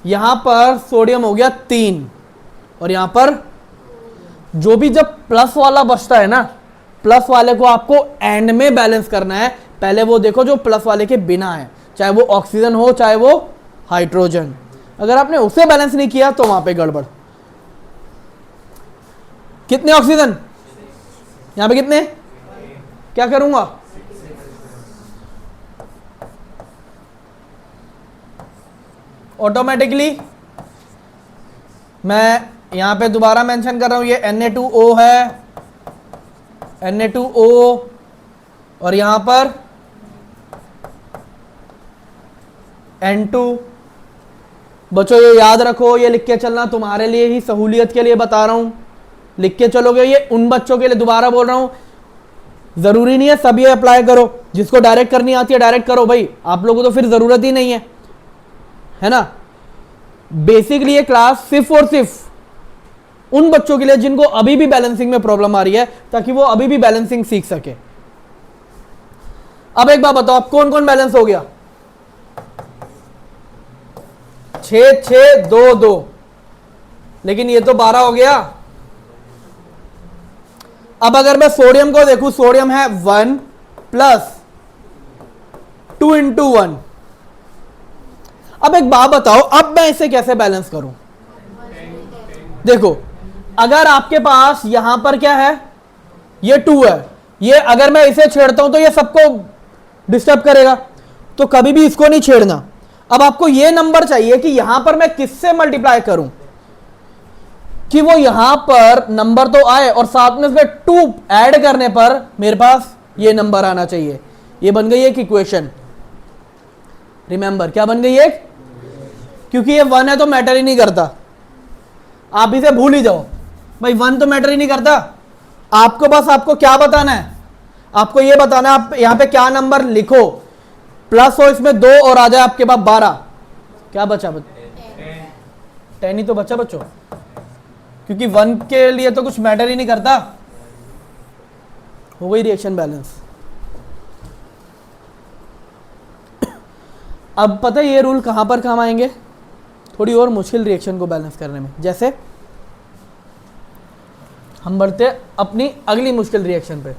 यहां पर सोडियम हो गया 3, और यहां पर जो भी जब प्लस वाला बचता है ना, प्लस वाले को आपको एंड में बैलेंस करना है। पहले वो देखो जो प्लस वाले के बिना है, चाहे वो ऑक्सीजन हो चाहे वो हाइड्रोजन। अगर आपने उसे बैलेंस नहीं किया तो वहां पे गड़बड़। कितने ऑक्सीजन? यहां पे कितने? क्या करूंगा? ऑटोमेटिकली मैं यहां पे दोबारा मेंशन कर रहा हूं, ये Na2O है, Na2O, और यहां पर N2। बच्चों ये याद रखो, ये लिख के चलना, तुम्हारे लिए ही सहूलियत के लिए बता रहा हूं, लिख के चलोगे। ये उन बच्चों के लिए दोबारा बोल रहा हूं, जरूरी नहीं है सब ये अप्लाई करो। जिसको डायरेक्ट करनी आती है डायरेक्ट करो भाई, आप लोगों को तो फिर जरूरत ही नहीं है ना। बेसिकली ये क्लास सिर्फ और सिर्फ उन बच्चों के लिए जिनको अभी भी बैलेंसिंग में प्रॉब्लम आ रही है, ताकि वो अभी भी बैलेंसिंग सीख सके। अब एक बात बताओ, आप कौन कौन बैलेंस हो गया? 6 6 2 2, लेकिन ये तो 12 हो गया। अब अगर मैं सोडियम को देखूं, सोडियम है 1 प्लस 2 इंटू 1। अब एक बात बताओ, अब मैं इसे कैसे बैलेंस करूं? देखो, अगर आपके पास यहां पर क्या है, ये 2 है, ये अगर मैं इसे छेड़ता हूं तो ये सबको डिस्टर्ब करेगा, तो कभी भी इसको नहीं छेड़ना। अब आपको ये नंबर चाहिए कि यहां पर मैं किससे मल्टीप्लाई करूं कि वो यहां पर नंबर तो आए और साथ में इसमें 2 ऐड करने पर मेरे पास ये नंबर आना चाहिए। ये बन गई एक इक्वेशन। रिमेंबर, क्या बन गई एक? क्योंकि ये 1 है तो मैटर ही नहीं करता, आप इसे भूल ही जाओ भाई, 1 तो मैटर ही नहीं करता। आपको बस आपको क्या बताना है, आपको ये बताना है, आप यहां पे क्या नंबर लिखो, प्लस हो इसमें 2 और आ जाए आपके पास 12। क्या बचा? 10 ही तो बचा बच्चों, क्योंकि 1 के लिए तो कुछ मैटर ही नहीं करता। हो गई रिएक्शन बैलेंस। अब पता है ये रूल कहां पर काम आएंगे? थोड़ी और मुश्किल रिएक्शन को बैलेंस करने में। जैसे हम बढ़ते अपनी अगली मुश्किल रिएक्शन पे।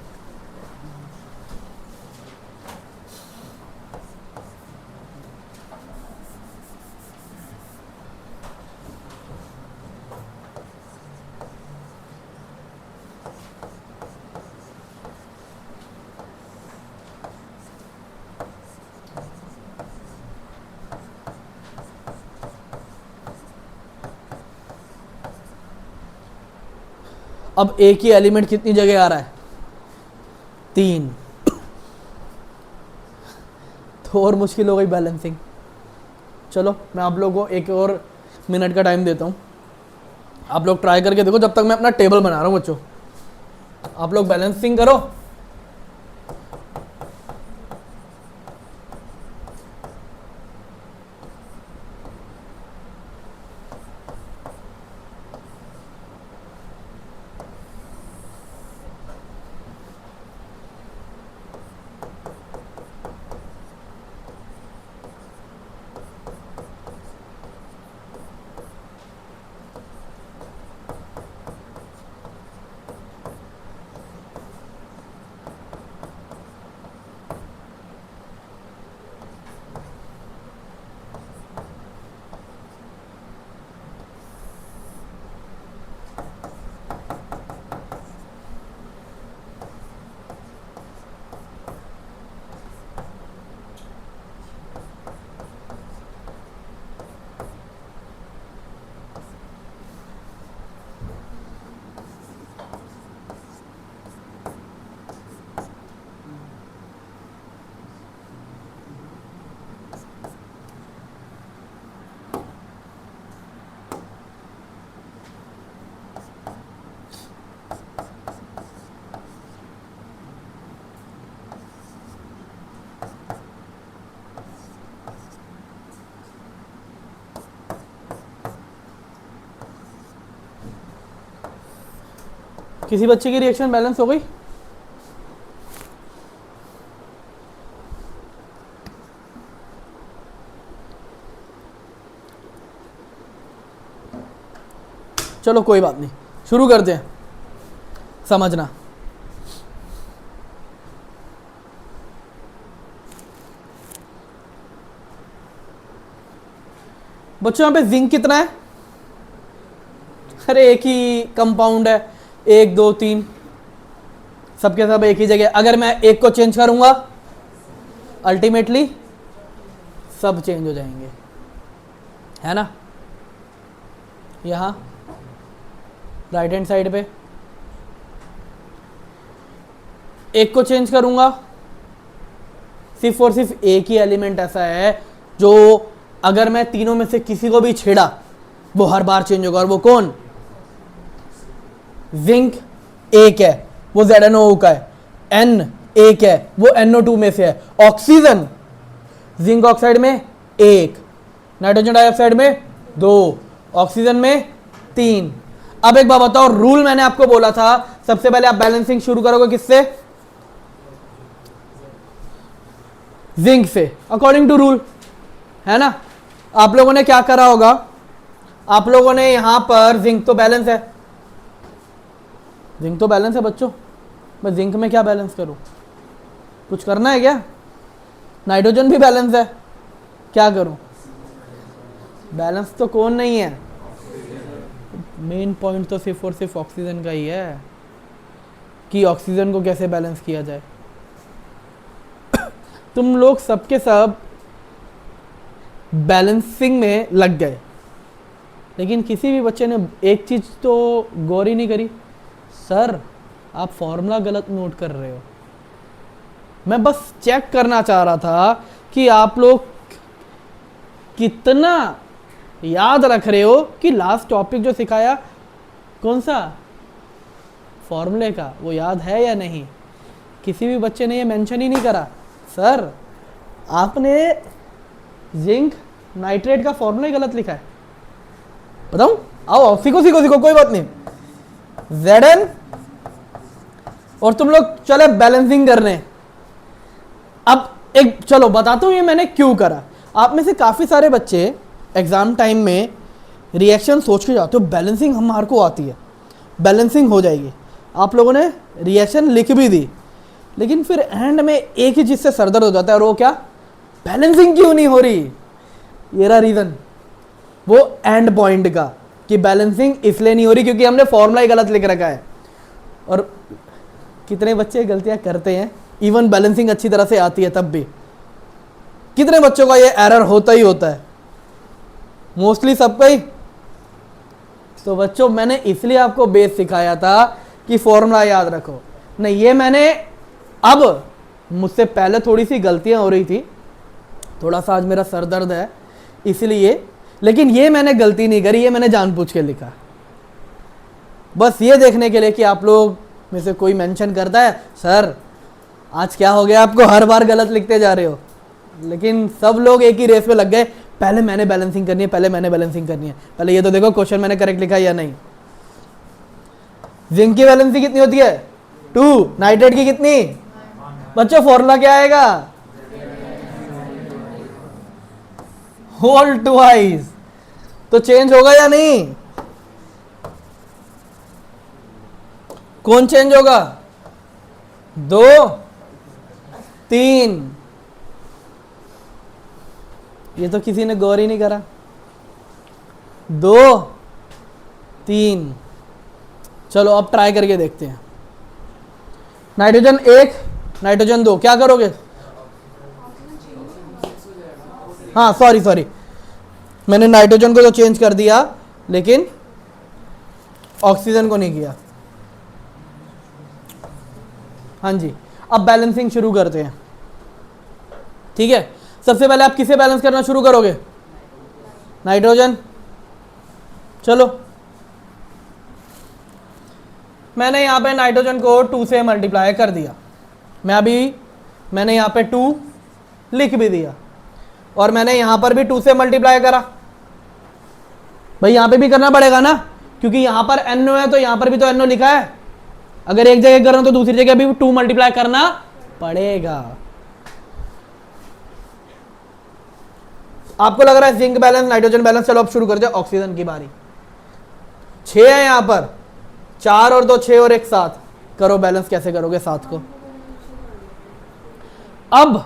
अब एक ही एलिमेंट कितनी जगह आ रहा है? 3। तो और मुश्किल हो गई बैलेंसिंग। चलो मैं आप लोगों को एक और मिनट का टाइम देता हूँ, आप लोग ट्राई करके देखो, जब तक मैं अपना टेबल बना रहा हूँ बच्चों, आप लोग बैलेंसिंग करो। किसी बच्चे की रिएक्शन बैलेंस हो गई? चलो कोई बात नहीं, शुरू करते हैं। समझना, बच्चों यहाँ पे जिंक कितना है? अरे एक ही कंपाउंड है, 1 2 3 सबके सब एक ही जगह। अगर मैं एक को चेंज करूंगा अल्टीमेटली सब चेंज हो जाएंगे, है ना? यहां राइट हैंड साइड पे एक को चेंज करूंगा, सिर्फ और सिर्फ एक ही एलिमेंट ऐसा है जो अगर मैं तीनों में से किसी को भी छेड़ा वो हर बार चेंज होगा, और वो कौन? जिंक एक है, वो ZnO का है। N एक है, वो NO2 में से है। ऑक्सीजन जिंक ऑक्साइड में 1, नाइट्रोजन डाइऑक्साइड में 2, ऑक्सीजन में 3। अब एक बात बताओ, रूल मैंने आपको बोला था सबसे पहले आप बैलेंसिंग शुरू करोगे किससे? जिंक से, अकॉर्डिंग टू रूल, है ना? आप लोगों ने क्या करा होगा, आप लोगों ने यहां पर जिंक तो बैलेंस है, जिंक तो बैलेंस है बच्चों, मैं जिंक में क्या बैलेंस करूं? कुछ करना है क्या? नाइट्रोजन भी बैलेंस है, क्या करूं? बैलेंस तो कौन नहीं है? मेन पॉइंट तो सिर्फ और सिर्फ ऑक्सीजन का ही है कि ऑक्सीजन को कैसे बैलेंस किया जाए। तुम लोग सबके सब बैलेंसिंग में लग गए, लेकिन किसी भी बच्चे ने एक चीज तो गौर ही नहीं करी, सर आप फॉर्मूला गलत नोट कर रहे हो। मैं बस चेक करना चाह रहा था कि आप लोग कितना याद रख रहे हो कि लास्ट टॉपिक जो सिखाया कौन सा, फॉर्मूले का, वो याद है या नहीं। किसी भी बच्चे ने ये मेंशन ही नहीं करा, सर आपने जिंक नाइट्रेट का फॉर्मूला ही गलत लिखा है। बताऊं? आओ सीखो सीखो सीखो, कोई बात नहीं। Zn और तुम लोग चले बैलेंसिंग करने। अब एक चलो बताता हूं ये मैंने क्यों करा। आप में से काफी सारे बच्चे एग्जाम टाइम में रिएक्शन सोच के जाते हो, बैलेंसिंग हमारे को आती है, बैलेंसिंग हो जाएगी। आप लोगों ने रिएक्शन लिख भी दी, लेकिन फिर एंड में एक ही चीज से सरदर्द हो जाता है, और वो क्या? बैलेंसिंग क्यों नहीं हो रही? ये रहा रीजन, वो एंड पॉइंट का, कि बैलेंसिंग इसलिए नहीं हो रही क्योंकि हमने फॉर्मूला ही गलत लिख रखा है। और कितने बच्चे गलतियां करते हैं, इवन बैलेंसिंग अच्छी तरह से आती है तब भी। कितने बच्चों का ये एरर होता ही होता है, मोस्टली सबका ही। तो बच्चों मैंने इसलिए आपको बेस सिखाया था कि फॉर्मूला याद रखो। नहीं, ये मैंने अब मुझसे पहले थोड़ी सी गलतियां हो रही थी, थोड़ा सा आज मेरा सर दर्द है इसलिए, लेकिन ये मैंने गलती नहीं करी, ये मैंने जानबूझ के लिखा। बस ये देखने के लिए कि आप लोग में से कोई मेंशन करता है, सर आज क्या हो गया आपको, हर बार गलत लिखते जा रहे हो। लेकिन सब लोग एक ही रेस में लग गए, पहले मैंने बैलेंसिंग करनी है, पहले मैंने बैलेंसिंग करनी है। पहले ये तो देखो क्वेश्चन मैंने करेक्ट लिखा है या नहीं। जिंक की बैलेंसिंग कितनी होती है? 2। नाइट्रेट की कितनी? बच्चों फॉर्मूला क्या आएगा? Whole twice. तो चेंज होगा या नहीं? कौन चेंज होगा? 2 3। ये तो किसी ने गौर ही नहीं करा। 2 3। चलो अब ट्राई करके देखते हैं। नाइट्रोजन 1 नाइट्रोजन 2, क्या करोगे? हाँ सॉरी, मैंने नाइट्रोजन को तो चेंज कर दिया लेकिन ऑक्सीजन को नहीं किया। हाँ जी, अब बैलेंसिंग शुरू करते हैं। ठीक है, सबसे पहले आप किसे बैलेंस करना शुरू करोगे? नाइट्रोजन। चलो मैंने यहां पे नाइट्रोजन को 2 से मल्टीप्लाई कर दिया। मैंने यहां पे 2 लिख भी दिया, और मैंने यहां पर भी 2 से मल्टीप्लाई करा। भाई यहां पे भी करना पड़ेगा ना, क्योंकि यहां पर NO है तो यहां पर भी तो NO लिखा है। अगर एक जगह कर रहा हूं तो दूसरी जगह भी 2 मल्टीप्लाई करना पड़ेगा। आपको लग रहा है जिंक बैलेंस, नाइट्रोजन बैलेंस। चलो अब शुरू करते हैं, ऑक्सीजन की बारी। 6 है यहां पर, 4 और 2 6 और 1 7। करो बैलेंस, कैसे करोगे 7 को? अब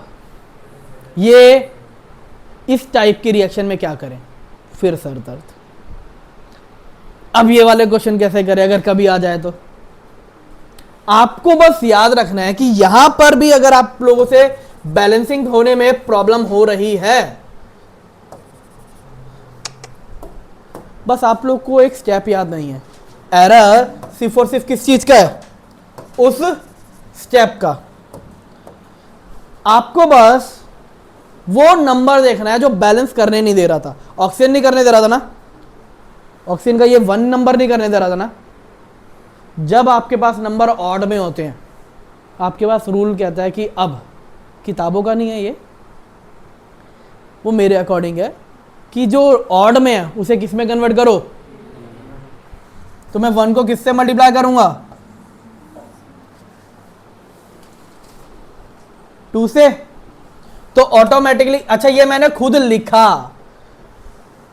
ये इस टाइप की रिएक्शन में क्या करें? फिर सर दर्द। अब ये वाले क्वेश्चन कैसे करें अगर कभी आ जाए तो? आपको बस याद रखना है कि यहां पर भी अगर आप लोगों से बैलेंसिंग होने में प्रॉब्लम हो रही है, बस आप लोग को एक स्टेप याद नहीं है। एरर सिर्फ और सिर्फ किस चीज का है? उस स्टेप का। आपको बस वो नंबर देखना है जो बैलेंस करने नहीं दे रहा था। ऑक्सीजन नहीं करने दे रहा था ना, ऑक्सीजन का ये 1 नंबर नहीं करने दे रहा था ना। जब आपके पास नंबर ऑड में होते हैं, आपके पास रूल कहता है कि अब किताबों का नहीं है ये, वो मेरे अकॉर्डिंग है कि जो ऑड में है उसे किस में कन्वर्ट करो। तो मैं 1 को किससे मल्टीप्लाई करूंगा? 2 से। तो ऑटोमेटिकली, अच्छा ये मैंने खुद लिखा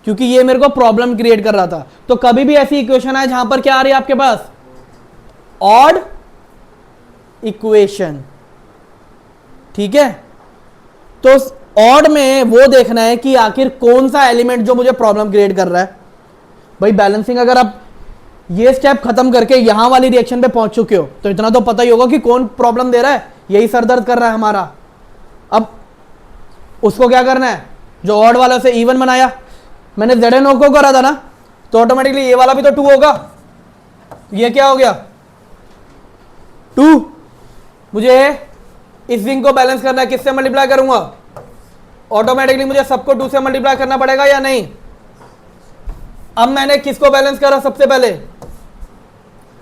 क्योंकि ये मेरे को प्रॉब्लम क्रिएट कर रहा था। तो कभी भी ऐसी इक्वेशन है जहां पर क्या आ रही है आपके पास? Odd equation. ठीक है, तो ऑड में वो देखना है कि आखिर कौन सा एलिमेंट जो मुझे प्रॉब्लम क्रिएट कर रहा है। भाई बैलेंसिंग अगर आप ये स्टेप खत्म करके यहां वाली रिएक्शन पे पहुंच चुके हो तो इतना तो पता ही होगा कि कौन प्रॉब्लम दे रहा है, यही सर दर्द कर रहा है हमारा। अब उसको क्या करना है, जो ऑड वाला से इवन बनाया, मैंने ZNO को करा था ना, तो ऑटोमेटिकली ये वाला भी तो 2 होगा। ये क्या हो गया 2। मुझे इस जिंक को बैलेंस करना है, किससे मल्टीप्लाई करूंगा, ऑटोमेटिकली मुझे सबको 2 से मल्टीप्लाई करना पड़ेगा या नहीं। अब मैंने किसको बैलेंस करा, सबसे पहले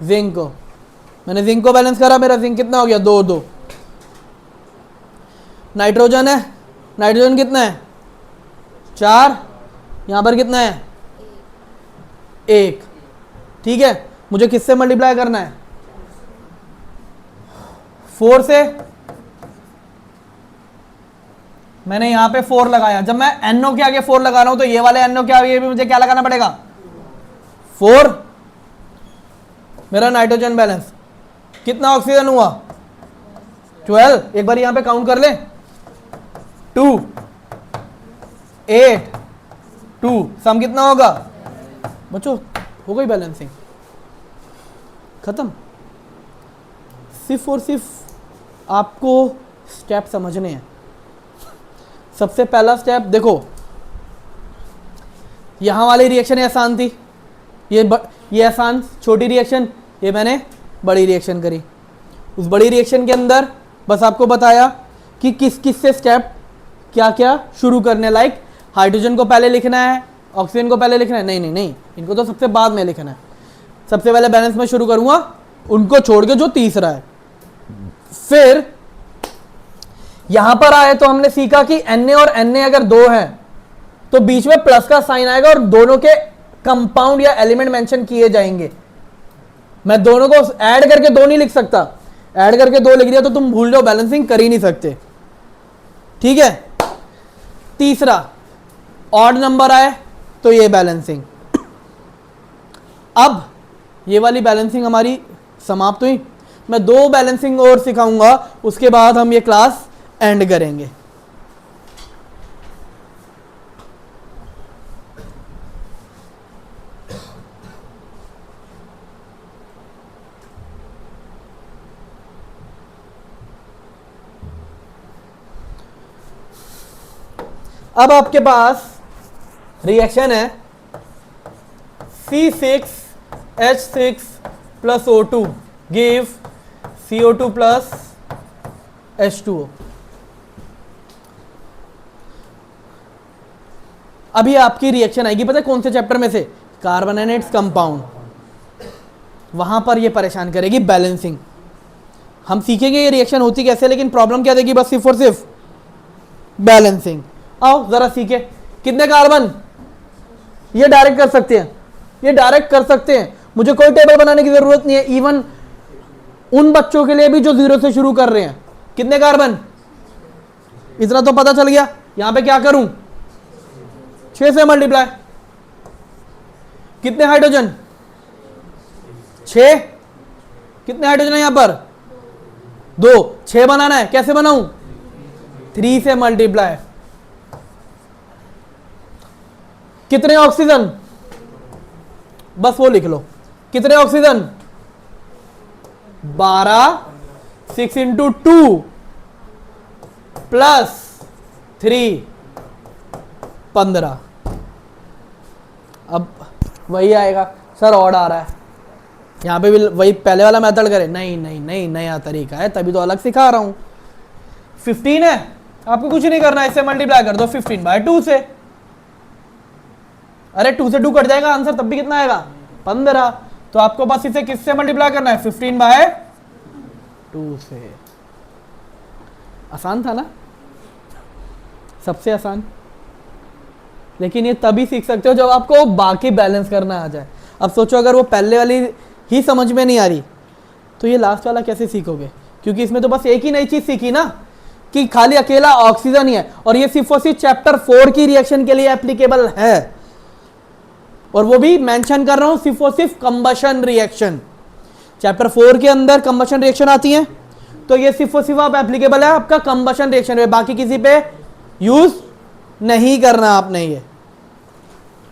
जिंक को। मैंने जिंक को बैलेंस करा, मेरा जिंक कितना हो गया 2 2। नाइट्रोजन है, नाइट्रोजन कितना है 4, यहां पर कितना है 1। ठीक है, मुझे किससे मल्टीप्लाई करना है 4 से। मैंने यहां पे 4 लगाया, जब मैं NO के आगे 4 लगा रहा हूं तो ये वाले NO के आगे भी मुझे क्या लगाना पड़ेगा 4। मेरा नाइट्रोजन बैलेंस कितना ऑक्सीजन हुआ 12। एक बार यहां पे काउंट कर ले, 2 8 2, सम कितना होगा बच्चों, हो गई बैलेंसिंग खत्म। सिर्फ और सिर्फ आपको स्टेप समझने हैं। सबसे पहला स्टेप देखो, यहां वाली रिएक्शन आसान थी, ये आसान छोटी रिएक्शन, ये मैंने बड़ी रिएक्शन करी। उस बड़ी रिएक्शन के अंदर बस आपको बताया कि किस किस से स्टेप क्या क्या शुरू करने, लाइक हाइड्रोजन को पहले लिखना है, ऑक्सीजन को पहले लिखना है, नहीं नहीं नहीं, इनको तो सबसे बाद में लिखना है। सबसे पहले बैलेंस में शुरू करूंगा उनको छोड़ के जो तीसरा है। फिर यहां पर आए तो हमने सीखा कि Na और Na अगर 2 है तो बीच में प्लस का साइन आएगा और दोनों के कंपाउंड या एलिमेंट मेंशन किए जाएंगे। मैं दोनों को ऐड करके 2 नहीं लिख सकता, ऐड करके 2 लिख दिया तो तुम भूल जाओ, बैलेंसिंग कर ही नहीं सकते। ठीक है, तीसरा ऑड नंबर आए तो ये बैलेंसिंग। अब ये वाली बैलेंसिंग हमारी समाप्त हुई। मैं 2 बैलेंसिंग और सिखाऊंगा, उसके बाद हम ये क्लास एंड करेंगे। अब आपके पास रिएक्शन है C6H6 plus O2 give CO2 plus H2O। अभी आपकी रिएक्शन आएगी, पता है कौन से चैप्टर में से, कार्बन एंड इट्स कंपाउंड। वहां पर ये परेशान करेगी बैलेंसिंग। हम सीखेंगे ये रिएक्शन होती कैसे, लेकिन प्रॉब्लम क्या देगी, बस सिर्फ और सिर्फ बैलेंसिंग। आओ जरा सीखे। कितने कार्बन, ये डायरेक्ट कर सकते हैं, ये डायरेक्ट कर सकते हैं, मुझे कोई टेबल बनाने की जरूरत नहीं है। इवन उन बच्चों के लिए भी जो 0 से शुरू कर रहे हैं, कितने कार्बन, इतना तो पता चल गया। यहां पे क्या करूं, 6 से मल्टीप्लाई। कितने हाइड्रोजन 6, कितने हाइड्रोजन है यहां पर 2, 6 बनाना है, कैसे बनाऊं 3 से मल्टीप्लाई। कितने ऑक्सीजन, बस वो लिख लो, कितने ऑक्सीजन 12, 6 इंटू 2 प्लस 3 15। अब वही आएगा, सर ऑड आ रहा है, यहां पे भी वही पहले वाला मेथड करे, नहीं नहीं नहीं, नया तरीका है, तभी तो अलग सिखा रहा हूं। 15 है, आपको कुछ नहीं करना है, इससे मल्टीप्लाई कर दो 15/2 से। अरे 2 से 2 कट जाएगा, आंसर तब भी कितना आएगा 15। तो आपको बस इसे किससे मल्टीप्लाई करना है 15/2 से। आसान था ना, सबसे आसान। लेकिन ये तभी सीख सकते हो जब आपको बाकी बैलेंस करना आ जाए। अब सोचो अगर वो पहले वाली ही समझ में नहीं आ रही तो ये लास्ट वाला कैसे सीखोगे, क्योंकि इसमें तो बस एक ही नई चीज सीखी ना कि खाली अकेला ऑक्सीजन ही है, और ये सिर्फ और सिर्फ चैप्टर 4 की रिएक्शन के लिए एप्लीकेबल है, और वो भी मेंशन कर रहा हूं सिर्फ और सिर्फ कंबशन रिएक्शन। चैप्टर 4 के अंदर कंबशन रिएक्शन आती है, तो ये सिर्फ और सिर्फ आप एप्लीकेबल है आपका कंबशन रिएक्शन पे, बाकी किसी पे यूज नहीं करना आपने, ये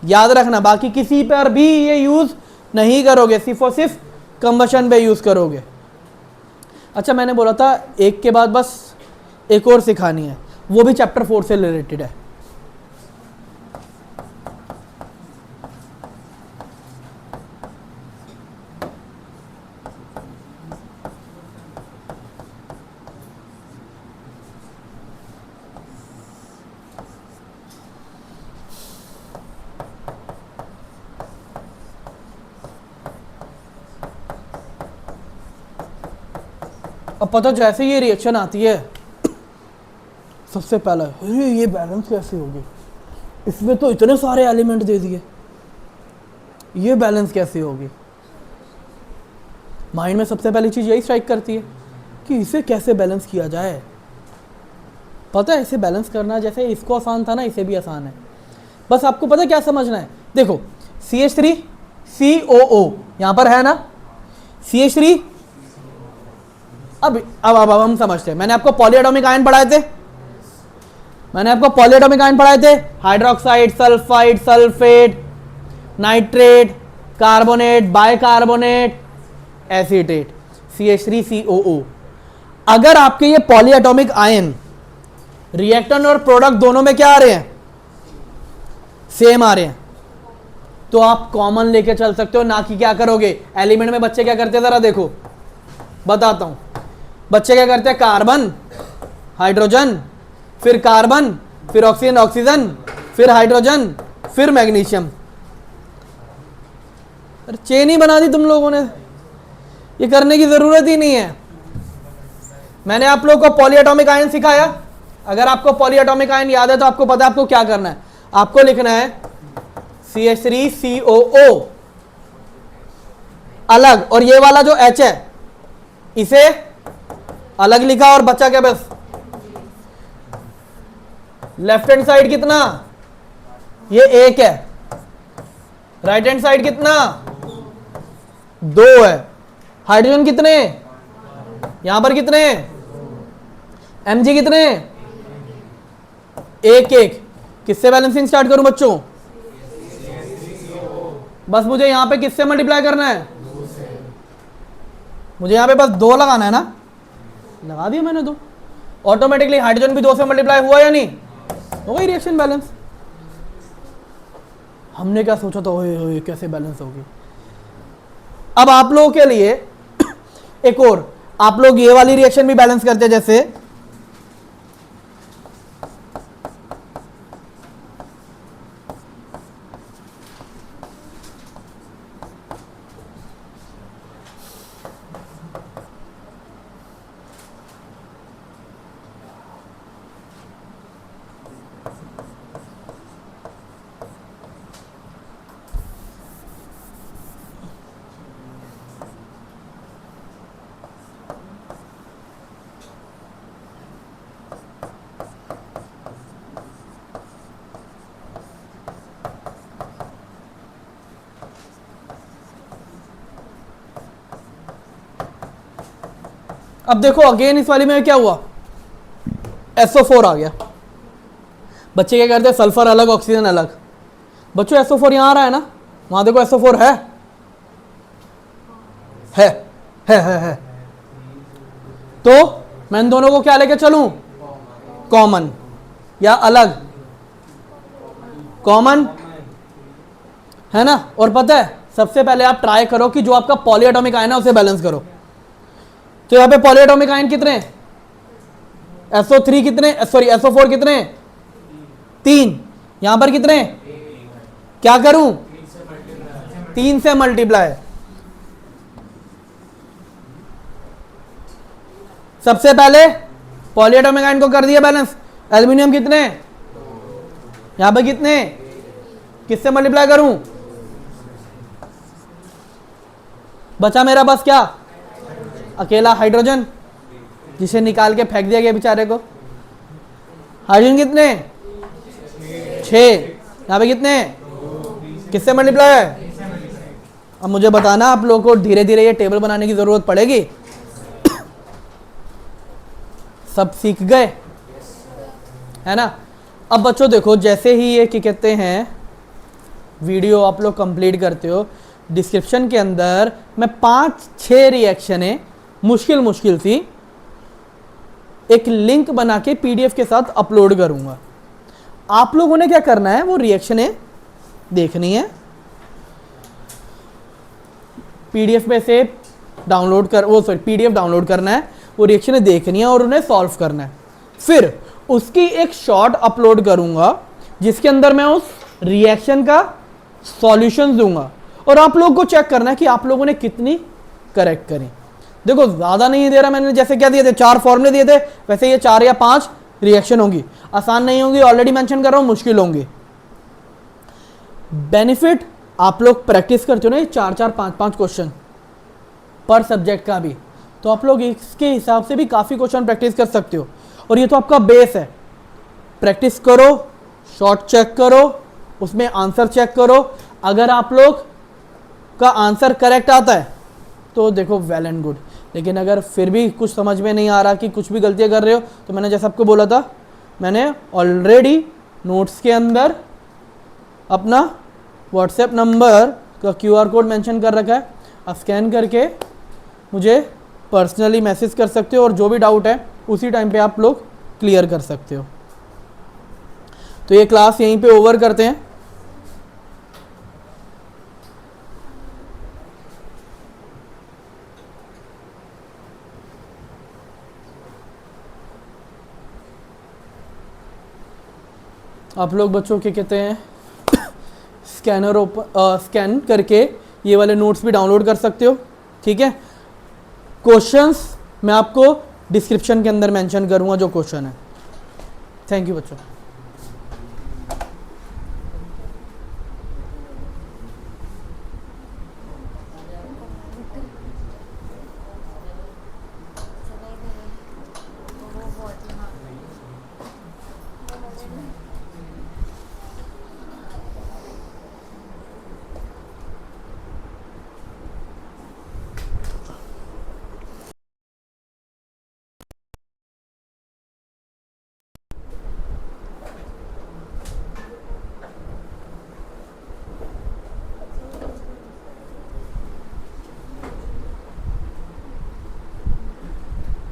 याद रखना। बाकी किसी पर भी ये यूज नहीं करोगे, सिर्फ और सिर्फ कंबशन पे यूज करोगे। अच्छा, मैंने बोला था एक के बाद बस एक और सिखानी है, वो भी चैप्टर 4 से रिलेटेड है। अब पता, जैसे ये रिएक्शन आती है सबसे पहला, अरे ये बैलेंस कैसे होगी, इसमें तो इतने सारे एलिमेंट दे दिए, ये बैलेंस कैसे होगी। माइंड में सबसे पहली चीज यही स्ट्राइक करती है कि इसे कैसे बैलेंस किया जाए। पता है इसे बैलेंस करना जैसे इसको आसान था ना, इसे भी आसान है। बस आपको पता है क्या समझना है, देखो CH3 COO यहां पर है ना, CH3। अब हम समझते हैं, मैंने आपको पॉलीएटॉमिक आयन पढ़ाए थे, hydroxide, sulphide, sulphate, nitrate, carbonate, bicarbonate, acetate, CH3COO। अगर आपके ये पॉलीएटॉमिक आयन रिएक्टेंट और प्रोडक्ट दोनों में क्या आ रहे हैं, सेम आ रहे हैं, तो आप कॉमन लेके चल सकते हो, ना कि क्या करोगे। एलिमेंट में बच्चे क्या करते हैं, जरा देखो बताता हूं। बच्चे क्या करते हैं, कार्बन, हाइड्रोजन, फिर कार्बन, फिर ऑक्सीजन, ऑक्सीजन, फिर हाइड्रोजन, फिर मैग्नीशियम। चेन ही बना दी तुम लोगों ने, ये करने की जरूरत ही नहीं है। मैंने आप लोगों को पॉलीएटॉमिक आयन सिखाया। अगर आपको पॉलीएटॉमिक आयन याद है तो आपको पता है आपको क्या करना है। आपको लिखना है CH3COO अलग, और ये वाला जो H है इसे अलग लिखा, और बचा क्या, बस लेफ्ट हैंड साइड कितना, ये 1 है, राइट हैंड साइड कितना, 2 है। हाइड्रोजन कितने, यहां पर कितने, Mg कितने, 1 किससे बैलेंसिंग स्टार्ट करूं बच्चों, बस मुझे यहां पे किससे मल्टीप्लाई करना है, मुझे यहां पे बस 2 लगाना है ना, लगा दिया मैंने 2। ऑटोमेटिकली हाइड्रोजन भी 2 से मल्टीप्लाई हुआ या नहीं, हो गई रिएक्शन बैलेंस। हमने क्या सोचा था, ओए कैसे बैलेंस होगी। अब आप लोगों के लिए एक और, आप लोग ये वाली रिएक्शन भी बैलेंस करते हैं, जैसे अब देखो अगेन इस वाली में क्या हुआ, SO4 आ गया। बच्चे क्या करते हैं, सल्फर अलग, ऑक्सीजन अलग। बच्चों SO4 यहां आ रहा है ना, वहां देखो SO4 है। तो मैं इन दोनों को क्या लेके चलूं, कॉमन या अलग, कॉमन है ना। और पता है सबसे पहले आप ट्राई करो कि जो आपका पॉलीएटॉमिक आयन है उसे बैलेंस करो। तो यहां पे पॉलीएटॉमिक आयन कितने, SO3 कितने, सॉरी SO4 कितने, 3। यहां पर कितने, क्या करूं, 3 से मल्टीप्लाई। सबसे पहले पॉलीएटॉमिक आयन को कर दिया बैलेंस। एल्यूमिनियम कितने, यहां पर कितने, किससे मल्टीप्लाई करूं, बचा मेरा बस क्या, अकेला हाइड्रोजन, जिसे निकाल के फेंक दिया गया बेचारे को। हाइड्रोजन कितने, 6। यहां पे कितने, किससे मल्टीप्लाई है। अब मुझे बताना, आप लोगों को धीरे धीरे ये टेबल बनाने की जरूरत पड़ेगी। सब सीख गए है ना। अब बच्चों देखो, जैसे ही ये क्या कहते हैं वीडियो आप लोग कंप्लीट करते हो, डिस्क्रिप्शन के अंदर मैं 5-6 रिएक्शन है मुश्किल सी एक लिंक बना के पीडीएफ के साथ अपलोड करूंगा। आप लोगों ने क्या करना है, वो रिएक्शन देखनी है, पीडीएफ में से डाउनलोड कर पीडीएफ डाउनलोड करना है, वो रिएक्शन देखनी है और उन्हें सॉल्व करना है। फिर उसकी एक शॉर्ट अपलोड करूंगा जिसके अंदर मैं उस रिएक्शन का सॉल्यूशन दूंगा और आप लोगों को चेक करना है कि आप लोगों ने कितनी करेक्ट करी। देखो ज़्यादा नहीं दे रहा मैंने, जैसे क्या दिए थे 4 फॉर्मूले दिए थे, वैसे ये 4 या 5 रिएक्शन होंगी। आसान नहीं होंगी, ऑलरेडी मेंशन कर रहा हूं, मुश्किल होंगी। बेनिफिट आप लोग प्रैक्टिस करते हो ना 4-4, 5-5 क्वेश्चन पर सब्जेक्ट का भी, तो आप लोग इसके हिसाब से भी काफ़ी क्वेश्चन प्रैक्टिस कर सकते हो। और ये तो आपका बेस है, प्रैक्टिस करो, शॉर्ट चेक करो, उसमें आंसर चेक करो। अगर आप लोग का आंसर करेक्ट आता है तो देखो वेल एंड गुड, लेकिन अगर फिर भी कुछ समझ में नहीं आ रहा कि कुछ भी गलतियां कर रहे हो, तो मैंने जैसे आपको बोला था, मैंने ऑलरेडी नोट्स के अंदर अपना व्हाट्सएप नंबर का QR कोड मेंशन कर रखा है। आप स्कैन करके मुझे पर्सनली मैसेज कर सकते हो और जो भी डाउट है उसी टाइम पे आप लोग क्लियर कर सकते हो। तो ये क्लास यहीं पे ओवर करते हैं। आप लोग बच्चों के कहते हैं स्कैन करके ये वाले नोट्स भी डाउनलोड कर सकते हो, ठीक है। क्वेश्चंस मैं आपको डिस्क्रिप्शन के अंदर मेंशन करूंगा जो क्वेश्चन है। थैंक यू बच्चों।